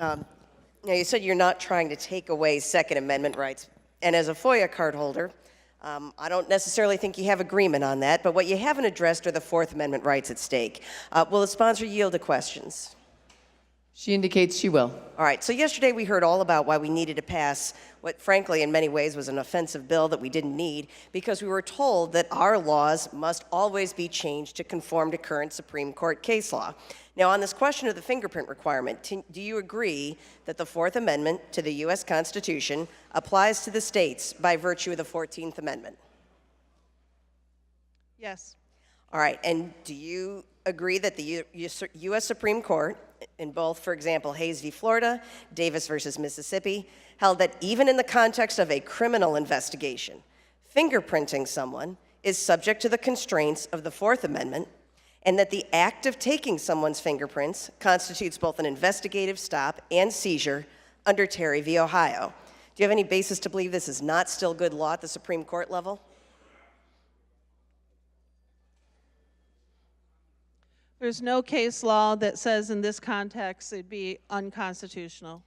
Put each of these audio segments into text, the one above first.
Now, you said you're not trying to take away Second Amendment rights. And as a FOIA card holder, I don't necessarily think you have agreement on that, but what you haven't addressed are the Fourth Amendment rights at stake. Will the sponsor yield to questions? She indicates she will. All right, so yesterday we heard all about why we needed to pass what frankly in many ways was an offensive bill that we didn't need, because we were told that our laws must always be changed to conform to current Supreme Court case law. Now, on this question of the fingerprint requirement, do you agree that the Fourth Amendment to the U.S. Constitution applies to the states by virtue of the 14th Amendment? Yes. All right, and do you agree that the U.S. Supreme Court, in both, for example, Hayes v. Florida, Davis versus Mississippi, held that even in the context of a criminal investigation, fingerprinting someone is subject to the constraints of the Fourth Amendment, and that the act of taking someone's fingerprints constitutes both an investigative stop and seizure under Terry v. Ohio? Do you have any basis to believe this is not still good law at the Supreme Court level? There's no case law that says in this context it'd be unconstitutional.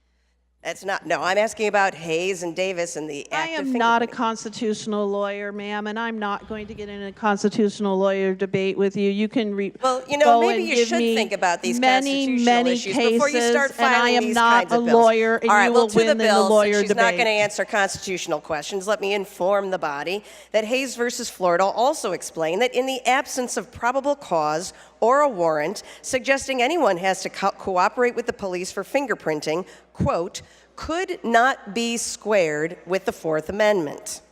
That's not, no, I'm asking about Hayes and Davis and the act of fingerprinting. I am not a constitutional lawyer, ma'am, and I'm not going to get in a constitutional lawyer debate with you. You can well, you know, maybe you should think about these constitutional issues before you start filing these kinds of bills. And I am not a lawyer, and you will win in the lawyer debate. She's not going to answer constitutional questions. Let me inform the body that Hayes versus Florida also explained that in the absence of probable cause or a warrant suggesting anyone has to cooperate with the police for fingerprinting, quote, could not be squared with the Fourth Amendment.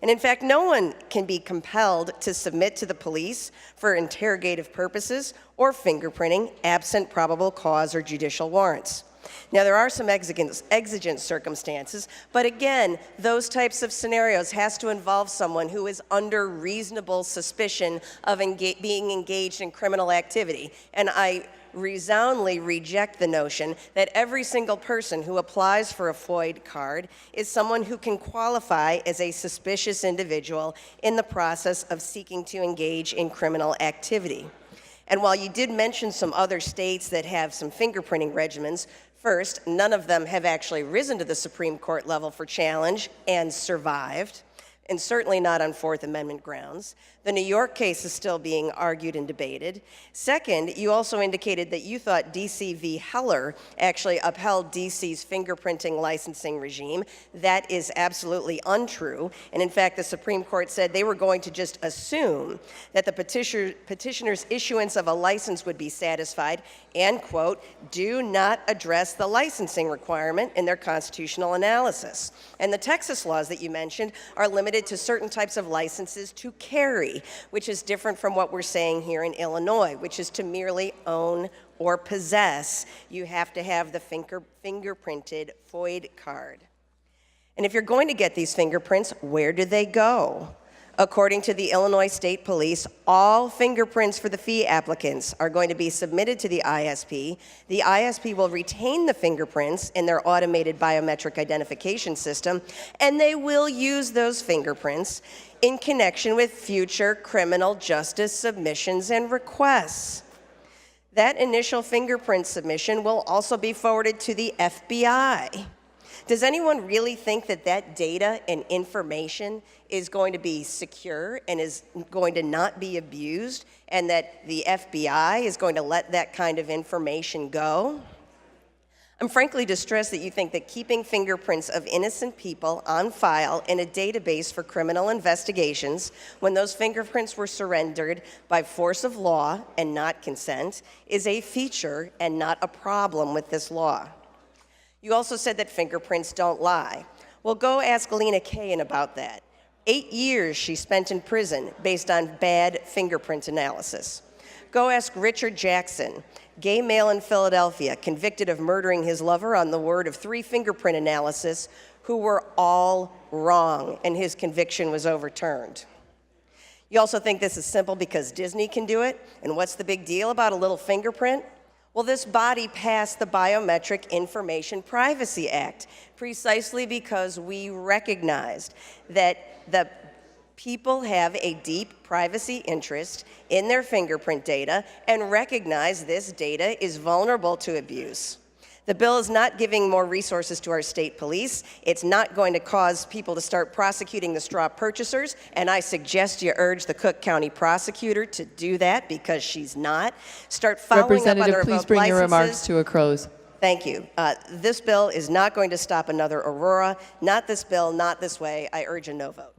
And in fact, no one can be compelled to submit to the police for interrogative purposes or fingerprinting absent probable cause or judicial warrants. Now, there are some exigent circumstances, but again, those types of scenarios has to involve someone who is under reasonable suspicion of being engaged in criminal activity. And I resoundingly reject the notion that every single person who applies for a FOID card is someone who can qualify as a suspicious individual in the process of seeking to engage in criminal activity. And while you did mention some other states that have some fingerprinting regimens, first, none of them have actually risen to the Supreme Court level for challenge and survived, and certainly not on Fourth Amendment grounds. The New York case is still being argued and debated. Second, you also indicated that you thought D.C. v. Heller actually upheld D.C.'s fingerprinting licensing regime. That is absolutely untrue. And in fact, the Supreme Court said they were going to just assume that the petitioner's issuance of a license would be satisfied and, quote, do not address the licensing requirement in their constitutional analysis. And the Texas laws that you mentioned are limited to certain types of licenses to carry, which is different from what we're saying here in Illinois, which is to merely own or possess. You have to have the fingerprinted FOID card. And if you're going to get these fingerprints, where do they go? According to the Illinois State Police, all fingerprints for the fee applicants are going to be submitted to the ISP. The ISP will retain the fingerprints in their automated biometric identification system, and they will use those fingerprints in connection with future criminal justice submissions and requests. That initial fingerprint submission will also be forwarded to the FBI. Does anyone really think that that data and information is going to be secure and is going to not be abused, and that the FBI is going to let that kind of information go? I'm frankly distressed that you think that keeping fingerprints of innocent people on file in a database for criminal investigations, when those fingerprints were surrendered by force of law and not consent, is a feature and not a problem with this law. You also said that fingerprints don't lie. Well, go ask Lena Kahan about that. 8 years she spent in prison based on bad fingerprint analysis. Go ask Richard Jackson, gay male in Philadelphia, convicted of murdering his lover on the word of 3 fingerprint analysis, who were all wrong, and his conviction was overturned. You also think this is simple because Disney can do it, and what's the big deal about a little fingerprint? Well, this body passed the Biometric Information Privacy Act precisely because we recognized that the people have a deep privacy interest in their fingerprint data and recognize this data is vulnerable to abuse. The bill is not giving more resources to our state police. It's not going to cause people to start prosecuting the straw purchasers, and I suggest you urge the Cook County prosecutor to do that because she's not. Start following up on the Representative, please revoked bring your remarks licenses. to a close. Thank you. This bill is not going to stop another Aurora. Not this bill, not this way. I urge a no vote.